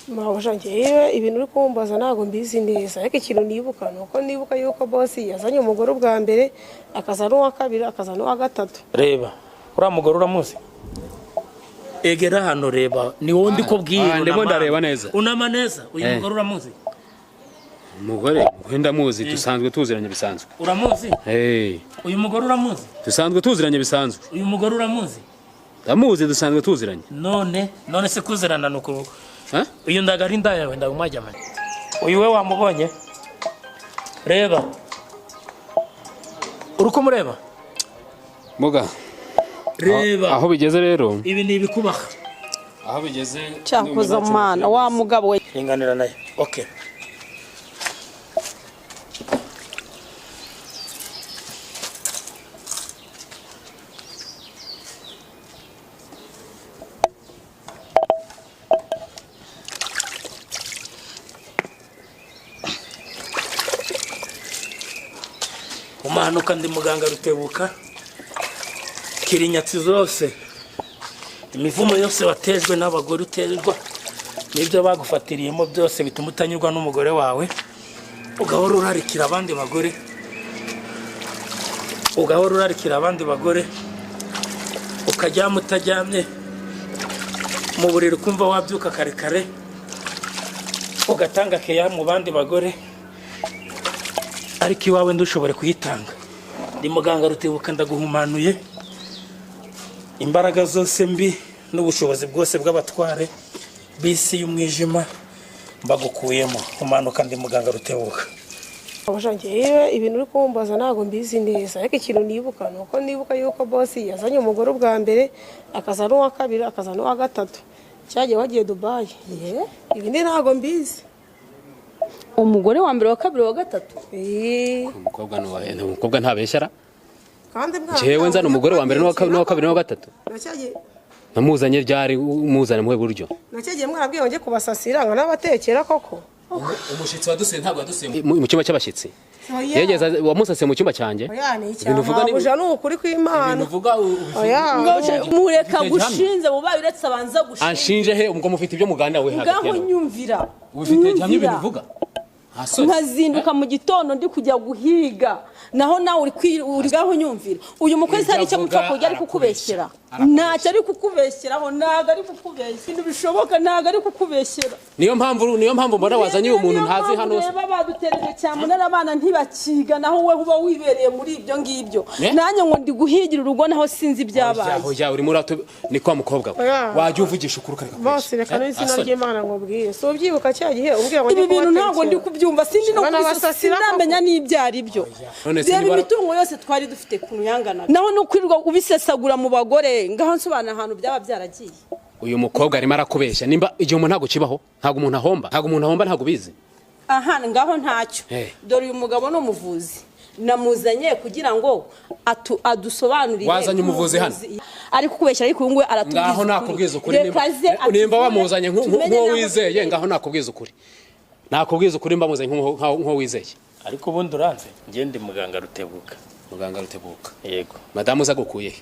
Mabuja ngewe ibintu uri kumbaza ntago mbizi neza ariko ikintu nibuka nuko nibuka yuko boss yazanye umugore ubwa mbere akaza n'uwa kabiri akaza n'uwa gatatu. Reba uriya mugore uramuzi? Egera hano reba ni wowe ndi kubwira. Ndimo ndareba neza. Unama neza uyu mugore uramuzi? Umugore wenda muzi dusanzwe tuziranye bisanzwe. Uramuzi? Uyu mugore uramuzi? Dusanzwe tuziranye bisanzwe. Uyu mugore uramuzi? Ndamuzi dusanzwe tuziranye. None se kuzirana nuko uyu ndagari ndayawe ndagumajya mane. Uyu we wamubonye? Reba. Uruko mureba? Muga. Reba. Aho bigeze rero. Ibi ni ibikubaha. Aho bigeze. Cyakoza mana wa mugabo we. Inganira naye. Okay. Umanuka ndi muganga Rutebuka. Kirinyatsi zose imivumo yose watejwe n'abagore uterwa nibyo bagufatiriyemo byose bituma utanyurwa n'umugore wawe ugahora urarikira abandi bagore ukajya mutajyamye mu buriri kumva wabyuka kare ugatanga keya mu bandi bagore ariko iwawe ndushobore kuyitanga. Ndi muganga Rutebuka ndaguhumanuye imbaraga zose mbi n'ubushobozi bwose bw'abatware bisi y'umwijima mbagukuyemo. Umanuka ndi muganga Rutebuka. Mabuja ngewe ibintu uri kumbaza ntago mbizi neza ariko ikintu nibuka nuko nibuka yuko boss yazanye umugore ubwa mbere akaza n'uwa kabiri akaza n'uwa gatatu. Cyagiye wagiye Dubai. Ibindi ntago mbizi. Umugore wa mbere wa kabiri wa gatatu. Umukobwa no umukobwa ntabeshyara. Kandi mwa. Jewe nzana umugore wa mbere n'uwa kabiri n'uwa gatatu. Nacyagiye. Namuzanye ryari umuzana mu buryo. Nacyagiye mwabwiye ngo nje kubasasira ngo nabatekera koko. Umushitsi waduse ntabwo waduse mu cyumba cy'abashitsi. Yegeza wamusase mu cyumba cyanjye. Ibintu uvuga ni Mabuja n'ukuri kw'Imana. Ibintu uvuga mureka gushinze bubaye uretse abanza gushinze. Anshinje he ubwo mufite ibyo muganira we hagati. Ngaho nyumvira. Ufite cyamye ibintu uvuga. Nkazinduka mu gitondo ndi kujya guhiga naho nawe uri gaho nyumvira uyu mukozi hari icyo mupfa kujya ari kukubeshyera ntacyo ari kukubeshyeraho naga ari kukubeshyira bishoboka naga ari kukubeshyera niyo mpamvu mbona wazanye umuntu ntazi hano baba badutereje cyamunara abana ntibakiga naho we uba wibereye muri ibyo ngibyo nanjye ngo ndi guhigira urugo naho sinzi ibyabaye aho ya uri muri ni kwa mukobwa wajye uvugisha ukuri kareka bose reka n'izina ry'Imana ngo bwire so byibuka cyagihe umbwiye ngo ibi bintu ntago ndi kubyumva sindi no kubisasira n'ibyari byo byari imitungo yose twari dufite ku yangana naho no kwirirwa ubisesagura mu bagore ngaho nsobana ahantu byaba byaragiye uyu mukobwa arimo arakubeshya nimba igihe umuntu ntago kibaho ntago umuntu ahomba ntago bizi aha ngaho ntacyo dore uyu mugabo no muvuzi namuzanye kugira ngo adusobanurire wazanye umuvuzi hano ari kukubeshya ariko uyu ngwe aratubiza ngaho nakubwiza ukuri nimba wamuzanye nko wizeye ngaho nakubwiza ukuri nakubwiza ukuri mbamuzanye nko wizeye ariko ubundi uranze ngende muganga Rutebuka yego madamu zagukuye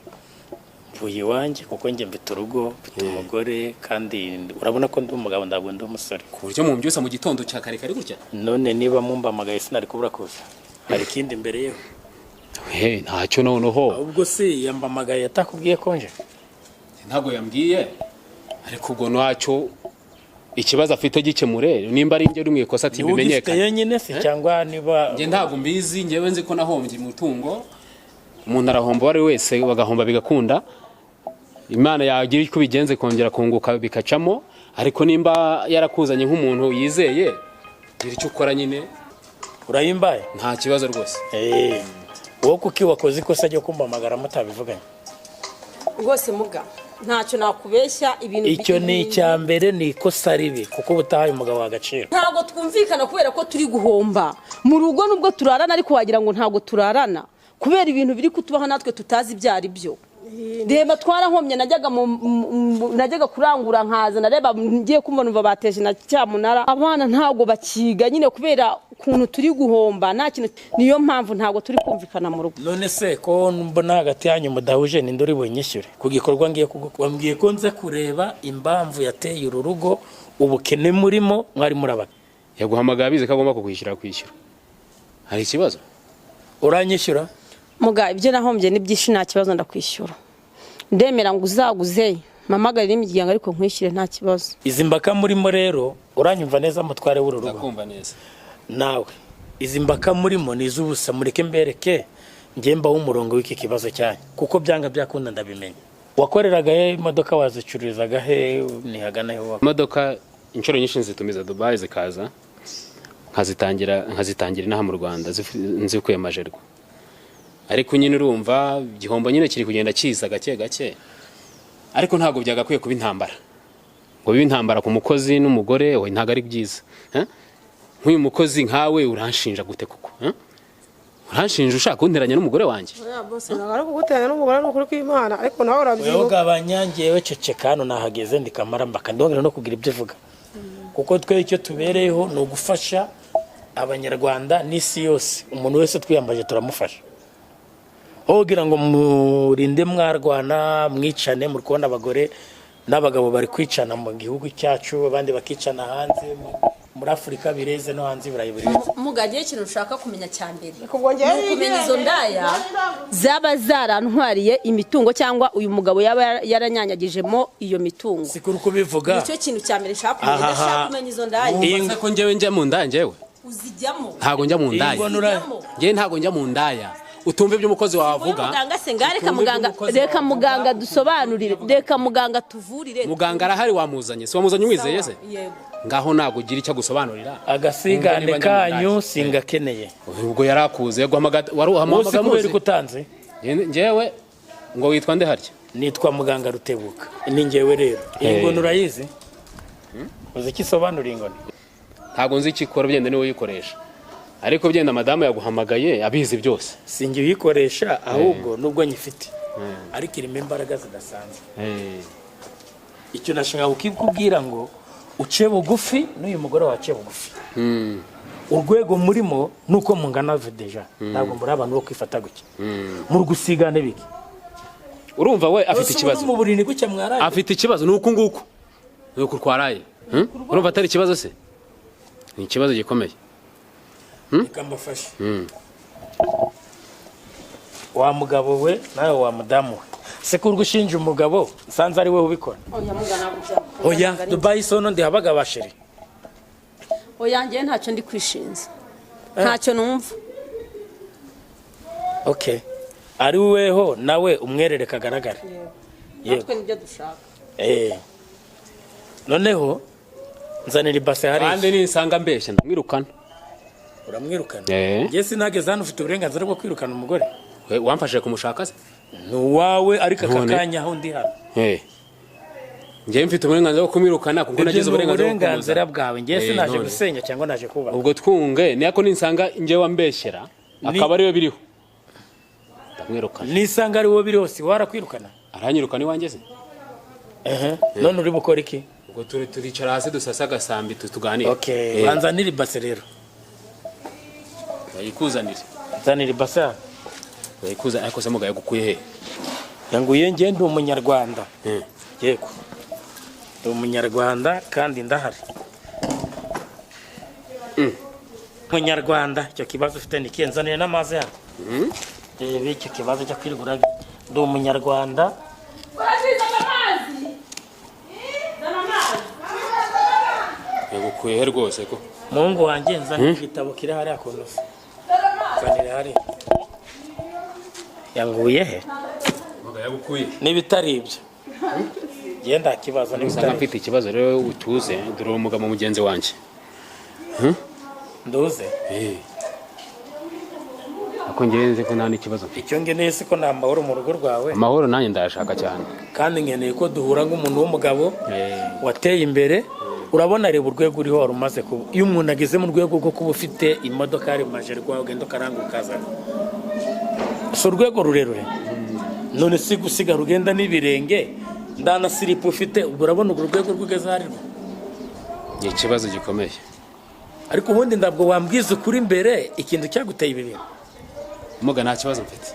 vuye wanje kuko nge mfite urugo mfite umugore kandi urabona ko ndi umugabo ndabwo ndi umusore ku buryo mu mbyusa mu gitondo cya kare gutya none niba mumbamagaye sinari kubura kuza hari ikindi imbere yeho ntacyo noneho ubwo se yambamagaye yatakubwiye konje ntago yambwiye ariko ubwo ntacyo ikibazo afite gikemure nimba ari nge uri mu ikosa tibimenyekana yenyine se cyangwa niba nge ntago mbizi ngewe nzi ko nahombye mutungo umuntu arahomba wari wese bagahomba bigakunda Imana yagira iko bigenze kongera kunguka bikacamo ariko nimba yarakuzanye nk'umuntu yizeye gira icyo ukora nyine urayimbaye nta kibazo rwose wowe kuki wakoze ikosa ryo kumbamagara mutabivuganye rwose muga ntacyo nakubeshya ibintu icyo ni icya mbere ni ikosa ribi kuko butahaye umugabo w'agaciro ntago twumvikana kubera ko turi guhomba mu rugo nubwo turarana ariko wagira ngo ntago turarana kubera ibintu biri kutubaho natwe tutazi ibyari byo reba twarahomye najyaga kurangura nkaza nareba ngiye kumva bateje na cyamunara abana ntago bakiga nyine kubera kuntu turi guhomba nta kintu niyo mpamvu ntago turi kumvikana mu rugo none se ko mbona hagati yanyu mudahuje n'induri bunyishyure ku gikorwa ngiye kugwambwiye ko nze kureba impamvu yateye ururugo ubukene murimo mwari murabaka yaguhamagaye abizi ko agomba kwishyura hari ikibazo uranyishyura muga ibyo nahombye ni byinshi nta kibazo ndakwishyura ndemera ngo uzaguze mpamagarire imiryango ariko nkwishyure nta kibazo izi mbaka murimo rero uranyumva neza mutware w'ururugo ndakumva neza nawe izi mbaka murimo ni iz'ubusa mureke mbereke ngemba w'umurongo w'iki kibazo cyanyu kuko byanga byakunda ndabimenya wakoreraga he imodoka wazicururizaga he nihagana he imodoka inshuro nyinshi nzitumiza Dubai zikaza nkazitangira inaha mu Rwanda nzikuye amajerwa ariko nyine urumva igihombo nyine kiri kugenda kiza gake gake ariko ntago byagakwiye kuba intambara ngo bibe intambara ku mukozi n'umugore we ntago ari byiza nk'uyu mukozi nkawe uranshinja gute kuko uranshinja ushaka kunteranya n'umugore wanjye oya bose nagara kuguteranya n'umugore n'ukuri kw'Imana ariko nawe urabyibuka wowe gabanyangiyewe ceceka hano nahageze ndikamara mbaka ndongera no kugira ibyo vuga kuko twe icyo tubereyeho ni ugufasha abanyarwanda n'isi yose umuntu wese twiyambaje turamufasha hogira ngo murinde mwarwana mwicane muri kubona abagore n'abagabo bari kwicana mu gihugu cyacu abandi bakicana hanze muri Afurika bireze no hanze birayiburize mugagiye ikintu ushaka kumenya cyambere kubwongera kumenya izo ndaya zaba zarantwariye imitungo cyangwa uyu mugabo yaba yaranyanyagijemo iyo mitungo sikuru kubivuga nicyo kintu cyambere nshaka kumenya ndashaka kumenya izo ndaya uvuze ko njyewe njya mu ndaya njyewe uzijyamo ntago njya mu ndaya njyewe ntago njya mu ndaya utumve ibyo umukozi wawe avuga muganga se reka muganga dusobanurire reka muganga tuvurire muganga arahari wamuzanye si wamuzanye wizeye se yego ngaho nago ugira icyo gusobanurira agasigane kanyu singakeneye ubwo yarakuze yaguhamagara waruhamamaga muzi kutanze njyewe ngo witwa nde harya nitwa muganga Rutebuka ni njyewe rero ingone urayizi uzi kisobanura ingone ntago nzi ikikora byenda niwe uyikoresha ariko byenda madamu yaguhamagaye abizi byose singi uyikoresha ahubwo nubwo nyifite ariko irimo imbaraga zidasanzwe icyo nashaka kukubwira ngo uce bugufi n'uyu mugore wace bugufi urwego murimo nuko mungana deja ntabwo muri abantu bo kwifata guke muri gusigane biki urumva we afite ikibazo mu burini guke mwaraye afite ikibazo nuko nguko nuko twaraye urumva atari ikibazo se ni ikibazo gikomeye ikambafasha wa mugabo we nawe wa mudamu we se kurwa ushinja umugabo sanze ari we ubikora oya Dubai sono ndi habaga basheri oya ngiye ntacyo ndi kwishinza ntacyo numva okay ari weho nawe umwerere kagaragara natwe nibyo dushaka noneho nzanira ibase hari kandi nisanga mbeshya ndamwirukana uramwirukana ngiye sinageze hano ufite uburenganzira bwo kwirukana umugore wamfashije kumushaka se ni uwawe ariko akakanya aho ndi hano ngiye mfite uburenganzira bwo kumwirukana kuko nagize uburenganzira bwawe ngiye sinaje gusenya cyangwa naje kubaka ubwo twunge niyako ninsanga ngiye wambeshyera akaba ariwe biriho ndamwirukana nisanga ari wowe biri hose warakwirukana aranyirukana iwanjye se none uri bukora iki ubwo turicara hasi dusasa agasambi tuganire okay banzanira ibase rero bayikuzanire zanira ibase bayikuza ariko se mugaye gukuye he yanguye ngiye ndi umunyarwanda yego ndi umunyarwanda kandi ndahari umunyarwanda icyo kibazo ufite ni kenzanire n'amazi hano icyo kibazo cyo kwirigura ndi umunyarwanda yagukuye he rwose ko muhungu wanjye nzanira igitabo kiri hariya ku ntusi nzanire hariya yanguye he yagukuye n'ibitari ibyo genda kibazo n'ibitari mfite ikibazo rero utuze dore umugabo mugenzi wanjye nduze ako ngenze ko nta n'ikibazo icyo ngeneye si ko nta mahoro mu rugo rwawe amahoro nanjye ndayashaka cyane kandi nkeneye ko duhura nk'umuntu w'umugabo wateye imbere urabona reba urwego uriho wari umaze kuba iyo umuntu ageze mu rwego rwo kuba ufite imodoka yari majerwa ugenda ukaranga ukazana si urwego rurerure none si gusiga rugenda n'ibirenge ndana siripu ufite urabona urwo rwego rw'ugeze harirwa ni ikibazo gikomeye ariko ubundi ntabwo wambwiza ukuri imbere ikintu cyaguteye ibi bintu muga nta kibazo mfite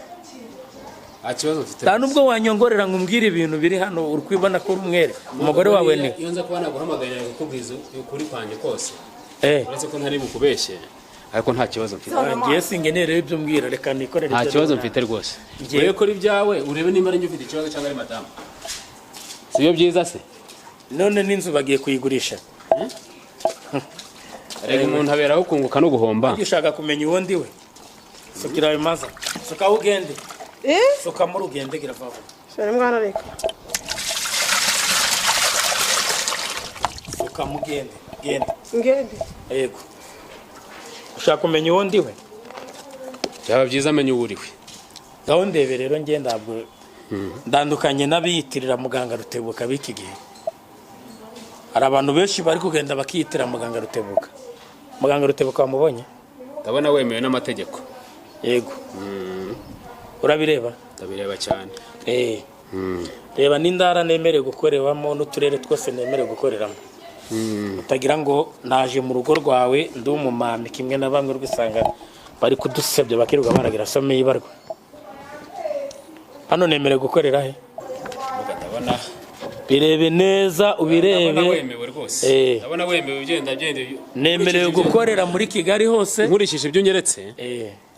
nta kibazo mfite nta nubwo wanyongorera ngo umbwire ibintu biri hano uri kwibona ko uri umwere umugore wawe ni iyo nza kuba naguhamagarira kukubwiza ukuri kwanjye kose eh uretse ko ntari bukubeshye ariko nta kibazo mfite ngiye singenere ibyo mbwira reka nikorere nta kibazo mfite rwose ngiye kuri byawe urebe nimba ari ufite ikibazo cyangwa ari madamu sibyo byiza se none n'inzu bagiye kuyigurisha rega umuntu aberaho kunguka no guhomba ushaka kumenya uwo ndi we sukira ayo maza suka ugende suka muri ugende gira vuba shara mwana reka suka mugende gende ngende yego ushaka kumenya uwo ndi we byaba byiza amenye uwo uri we ngaho ndebe rero ngiye ndabwo ndandukanye n'abiyitirira muganga Rutebuka biki gihe hari abantu benshi bari kugenda bakiyitira muganga Rutebuka muganga Rutebuka wamubonye ndabona wemewe n'amategeko yego urabireba ndabireba cyane reba n'indara nemerewe gukoreramo n'uturere twose nemerewe gukoreramo utagira ngo naje mu rugo rwawe ndi umumami kimwe na bamwe rwisanga bari kudusebya bakiruka baragira some yibarwa hano nemerewe gukorera he ndabona birebe neza ubirebe ndabona wemewe rwose ndabona wemewe ugenda nemerewe gukorera muri Kigali hose nkurikije ibyo unyeretse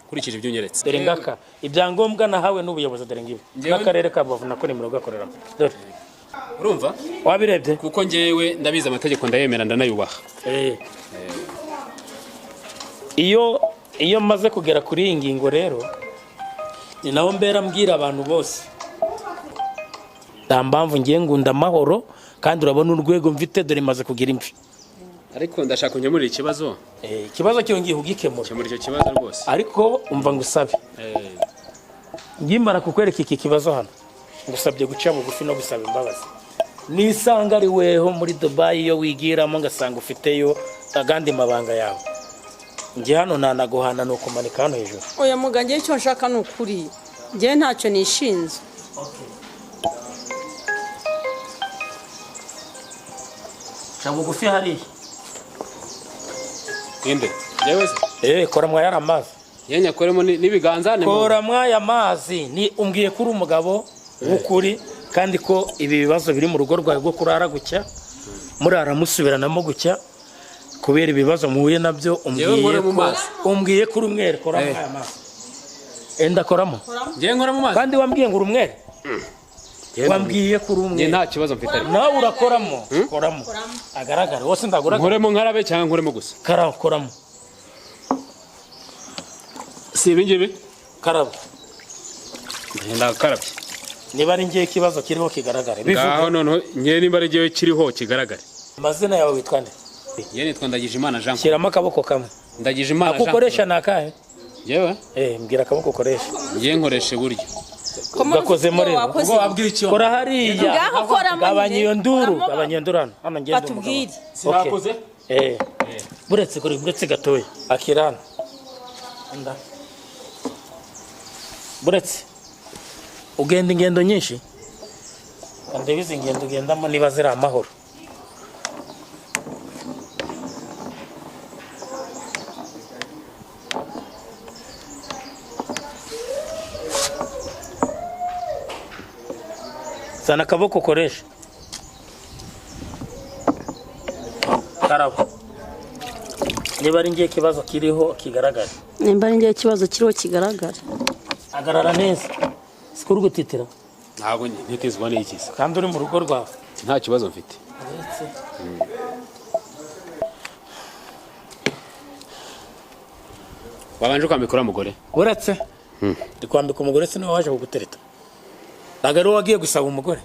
nkurikije ibyo unyeretse dore ngaka ibyangombwa nahawe n'ubuyobozi dore ngibi n'akarere ka Rubavu nako nemerewe gukoreramo dore urumva wabirebye kuko ngewe ndabizi amategeko ndayemera ndanayubaha iyo maze kugera kuri iyi ngingo rero ni naho mbera mbwira abantu bose nta mpamvu ngiye ngunda amahoro kandi urabona urwego mfite dore maze kugira imvi ariko ndashaka kunyamurira ikibazo ikibazo cyongeye ugikemura cyamura icyo kibazo rwose ariko umva ngusabe ngimara kukwereka iki kibazo hano ngusabye guca bugufi no gusaba imbabazi nisanga ari weho muri Dubai iyo wigiramo ngasanga ufiteyo agandi mabanga yawe ngiye hano nanaguhana no kumanika hano hejuru oya muganje icyo nshaka ni ukuri ngiye ntacyo nishinze bugufi hariya inde yewe se kora mwaya amazi yenya koremo nibiganza ne kora mwaya amazi ni umbwiye kuri umugabo w'ukuri kandi ko ibi bibazo biri mu rugo rwawe rwo kurara gucya murara musubiranamo gucya kubera ibibazo muhuye nabyo umbwiye kuri umwere kora mwaya amazi enda koramo ngiye nkora mu mazi kandi wambwiye ngo urumwere wambwiye kuri umwe nta kibazo mfite ariko nawe urakoramo koramo agaragara wose ndagura nkoremo nkarabe cyangwa nkoremo gusa koramo si ibingibi karaba ndakarabye niba ari ngiye ikibazo kiriho kigaragare ngaho noneho ngiye nimba ari ngiye kiriho kigaragare amazina yawe witwa nde ngiye nitwa Ndagijimana Jean shyiramo akaboko kamwe Ndagijimana Jean ukoresha nakahe yewe mbwira akaboko ukoresha ngiye nkoresha buryo gakozemo rero ubwo wabwira icyo kora hariya gabanya iyo nduru hano ngende batubwire sinakoze buretse gatoya akirana nda buretse ugenda ingendo nyinshi kandi bizi ingendo ugendamo niba ziri amahoro zana akaboko ukoresha karabo niba ari ngiye ikibazo kiriho kigaragara nimba ari ngiye ikibazo kiriho kigaragara agarara neza sikuru gutitira ntabwo ntitizwa n'ikiza kandi uri mu rugo rwawe nta kibazo mfite wabanje kwambikura umugore uretse ndikwambika umugore se niwe waje kugutereta ntabwo ari wowe wagiye gusaba umugore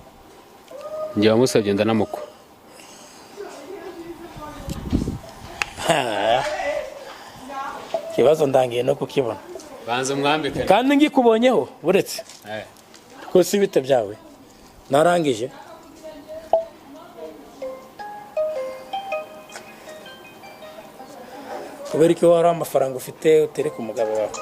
njye wamusabye ndanamuko ikibazo ndangiye no kukibona banza umwambike kandi ngikubonyeho uretse rwose ibite byawe narangije kubera ko hari amafaranga ufite utereka umugabo wawe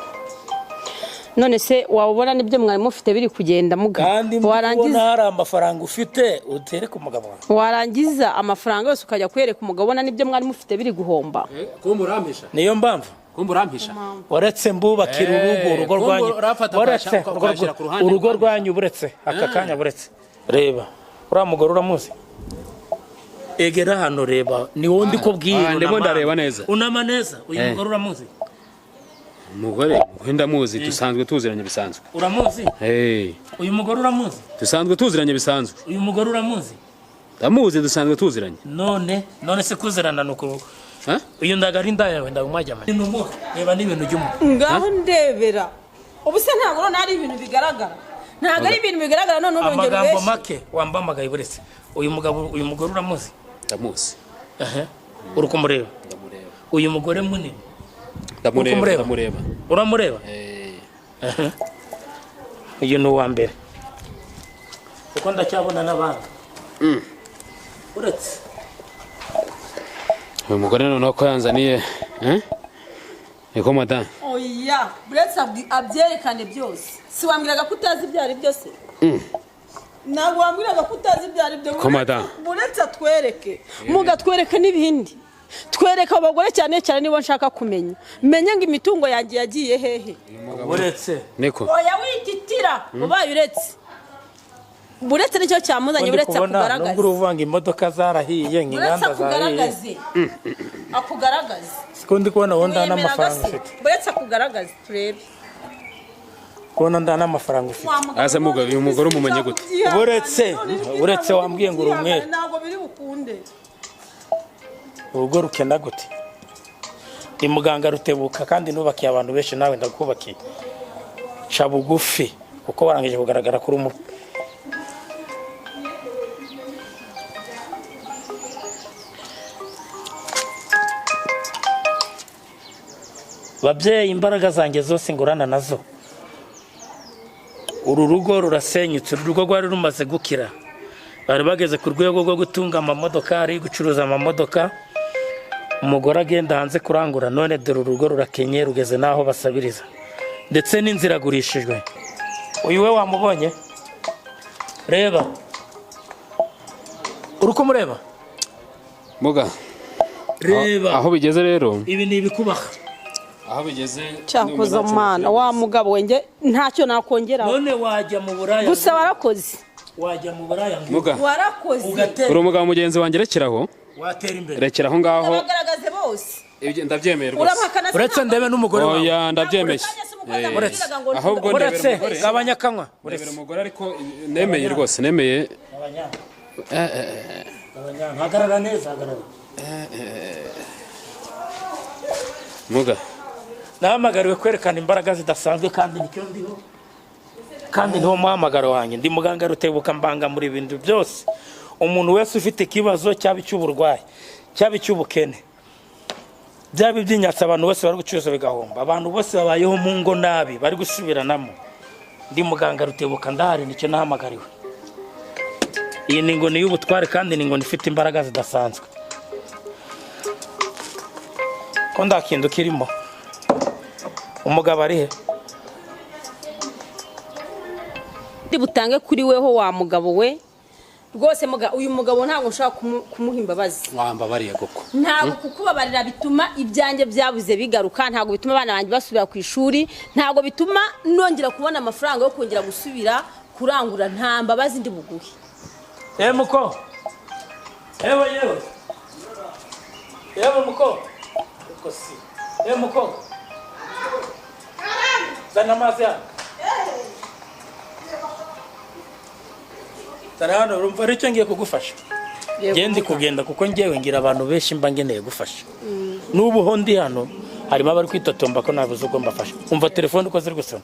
none se wabona nibyo mwari mufite biri kugenda muga kandi mbona hari amafaranga ufite utere ku mugabo wawe warangiza amafaranga yose ukajya kwereka umugabo ubona nibyo mwari mufite biri guhomba ko murampisha niyo mpamvu ko murampisha waretse mbubakira urugo rwanyu waretse urugo rwanyu buretse aka kanya buretse reba uriya mugore uramuzi egera hano reba ni wowe ndi kubwira ndimo ndareba neza unama neza uyu mugore uramuzi umugore wenda muzi dusanzwe tuziranye bisanzwe uramuzi uyu mugore uramuzi dusanzwe tuziranye bisanzwe uyu mugore uramuzi ndamuzi dusanzwe tuziranye none se kuzirana nuko uyu ndagari ndayawe ndabumajyama reba n'ibintu by'umu ngaho ndebera ubu se ntabwo nari ibintu bigaragara ntabwo ari ibintu bigaragara none urongera amagambo make wambamagaye buretse uyu mugore uramuzi ndamuzi uri kumureba uyu mugore munini ndamureba uramureba uyu ni uwa mbere kuko ndacyabona n'abandi uretse uyu mugore noneho ko yanzaniye niko madame oya buretse abyerekane byose si wambwiraga ko utazi ibyo ari byose ntabwo wambwiraga ko utazi ibyo ari byo buretse atwereke mugatwereke n'ibindi twereka abagore cyane cyane nibo nshaka kumenya menye ngo imitungo yanjye yagiye hehe buretse niko oya wititira ubaye uretse buretse nicyo cyamuzanye buretse akugaragaza nubwo uruvanga imodoka zarahiye nk'inganda zahiye akugaragaze siko ndi kubona wonda n'amafaranga ufite buretse akugaragaze turebe kubona nda n'amafaranga ufite asa mugabo uyu mugore umumenye gute uretse wambwiye ngo urumwe ntabwo biri bukunde urugo rukenda gute ni muganga rutebuka kandi nubakiye abantu benshi nawe ndakubakiye ca bugufi kuko warangije kugaragara kuri umu babyeyi imbaraga zanjye zose ngurana nazo uru rugo rurasenyutse urugo rwari rumaze gukira bari bageze ku rwego rwo gutunga amamodoka ari gucuruza amamodoka umugore agenda hanze kurangura none dore urugo rurakenye rugeze naho basabiriza ndetse n'inzira agurishijwe uyu we wamubonye reba uri kumureba muga reba aho bigeze rero ibi ni ibikubaha aho bigeze cyakoze umwana wa mugabo wenge ntacyo nakongera none wajya mu buraya gusa warakoze wajya mu buraya muga warakoze uri umugabo mugenzi wanjye rekeraho watera imbere rekeraho ngaho bagaragaze bose ndabyemeye rwose uretse ndebe n'umugore wawe oya ndabyemeye ahubwo uretse abanyakanywa uretse umugore ariko nemeye rwose nemeye hagarara neza hagarara muga nahamagariwe kwerekana imbaraga zidasanzwe kandi nicyo ndiho kandi niho muhamagaro wanjye ndi muganga rutebuka mbanga muri ibintu byose umuntu wese ufite ikibazo cyaba icy'uburwayi cyaba icy'ubukene byaba iby'inyatsi abantu bose bari gucuruza bigahomba abantu bose babayeho mu ngo nabi bari gusubiranamo ndi muganga rutebuka ndahari nicyo nahamagariwe iyi ni ingoni y'ubutware kandi ni ingoni ifite imbaraga zidasanzwe ko ndakindu kirimo umugabo ari he ndi butange kuri weho wa mugabo we rwose uyu mugabo ntabwo nshaka kumuha imbabazi wambabariye koko ntabwo kukubabarira bituma ibyanjye byabuze bigaruka ntabwo bituma abana banjye basubira ku ishuri ntabwo bituma nongera kubona amafaranga yo kongera gusubira kurangura nta mbabazi ndi buguhe muko yewe muko uko si muko zana amazi hano zana hano urumva ari cyo ngiye kugufasha ngende kugenda kuko ngewe ngira abantu benshi mba ngeneye gufasha n'ubu ho ndi hano harimo abari kwitotomba ko nabuze uko mbafasha umva telefone uko ziri gusoma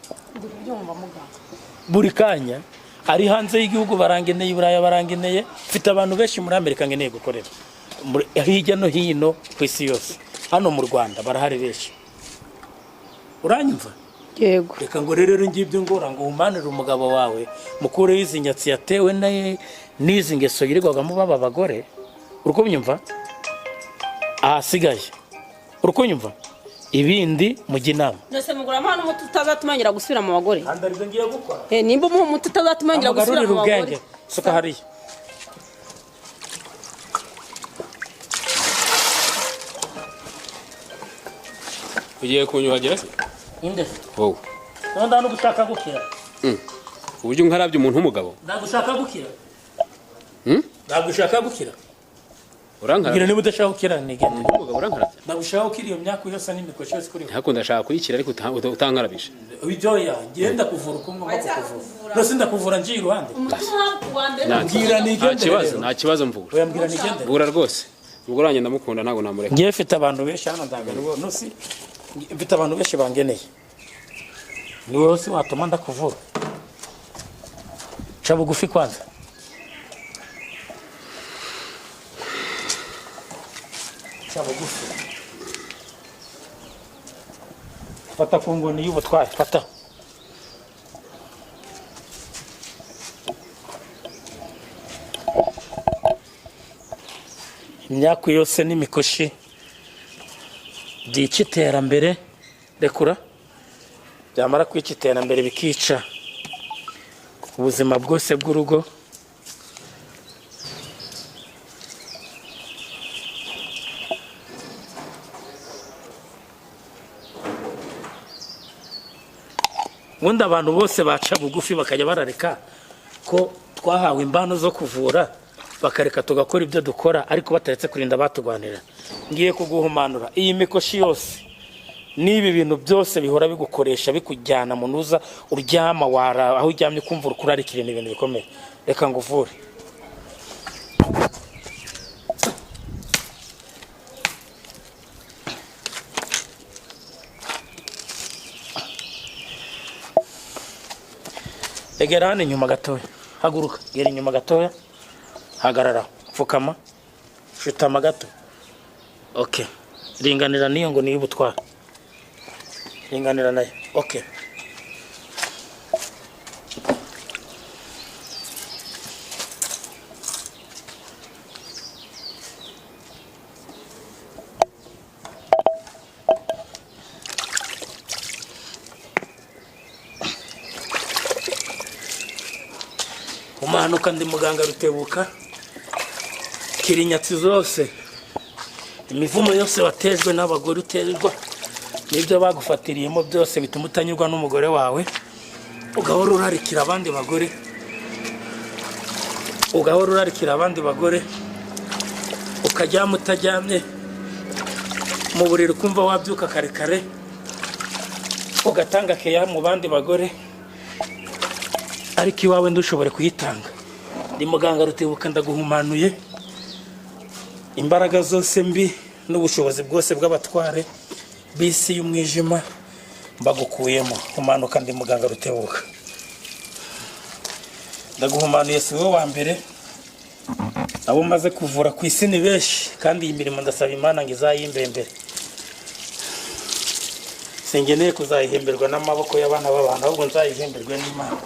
buri kanya ari hanze y'igihugu barangeneye Buraya barangeneye mfite abantu benshi muri Amerika ngeneye gukorera hirya no hino ku isi yose hano mu Rwanda barahari benshi uranyumva yego reka ngo rero ngibyo ngora ngo umanire umugabo wawe mukure izi nyatsi yatewe n'izi ngeso yirirwaga mu baba bagore uruko myumva ahasigaye uruko nyumva ibindi mujya inama. Ndetse muguramo hano umuti utazatumangira gusubira mu bagore. Andarizo ngiye gukora. Nimba umuha umuti utazatumangira gusubira mu bagore. Suka hariya. Ugiye kunyuhagira se? Inde. Wowe. Nonda no gushaka gukira. Uburyo nkarabye umuntu w'umugabo. Ndagushaka gukira. Ndagushaka gukira. Urankara. Ngira niba udashaka gukira nigende. Umugabo urankarabye. Ndagushaka gukira iyo myaka yose n'imikoshi yose kuri. Ntako ndashaka kuyikira ariko utankarabisha. Ibyoya ngenda kuvura uko ngomba kuvura. Rose ndakuvura ngiye iruhande. Ngira nigende. Nta kibazo mvura. Oya mbwira nigende. Mvura rwose. Ubwo uranye ndamukunda ntago namureka. Ngiye mfite abantu benshi hano ndagarubo nosi. Mfite abantu benshi bangeneye. Ni wowe se watuma ndakuvura. Cha bugufi kwanza. Cha bugufi. Fata kungoni y'ubutware, fata. Imyaka yose n'imikoshi byica iterambere rekura byamara kwica iterambere bikica ubuzima bwose bw'urugo. Ubundi abantu bose baca bugufi bakajya barareka ko twahawe imbano zo kuvura bakareka tugakora ibyo dukora ariko bataretse kurinda batugwanira. Ngiye kuguhumanura iyi mikoshi yose nibi bintu byose bihora bigukoresha bikujyana mu nuza uryama wara aho uryamye kumva ukurarikira ibintu bikomeye. Reka nguvure. Egerane nyuma gatoya. Haguruka, gera inyuma gatoya. Hagarara, pfukama. Shutama gato. Okay. Ringanira niyo ngo niyo butwara. Ringanira nayo. Okay. Umanuka ndi muganga Rutebuka. Kirinyatsi zose imivumo yose watejwe n'abagore uterwa nibyo bagufatiriyemo byose bituma utanyurwa n'umugore wawe ugahora urarikira abandi bagore ukajya mutajyamye mu buriri kumva wabyuka kare ugatanga keya mu bandi bagore ariko iwawe ndushobore kuyitanga. Ndi muganga Rutebuka ndaguhumanuye imbaraga zose mbi n'ubushobozi bwose bw'abatware bisi y'umwijima mbagukuyemo. Humanuka ndi muganga Rutebuka. Ndaguhumanuye si wowe wa mbere abo maze kuvura ku isi ni benshi kandi iyi mirimo ndasaba Imana ngo izayimbembere. Singeneye kuzayihemberwa n'amaboko y'abana b'abantu ahubwo nzayihemberwe n'Imana.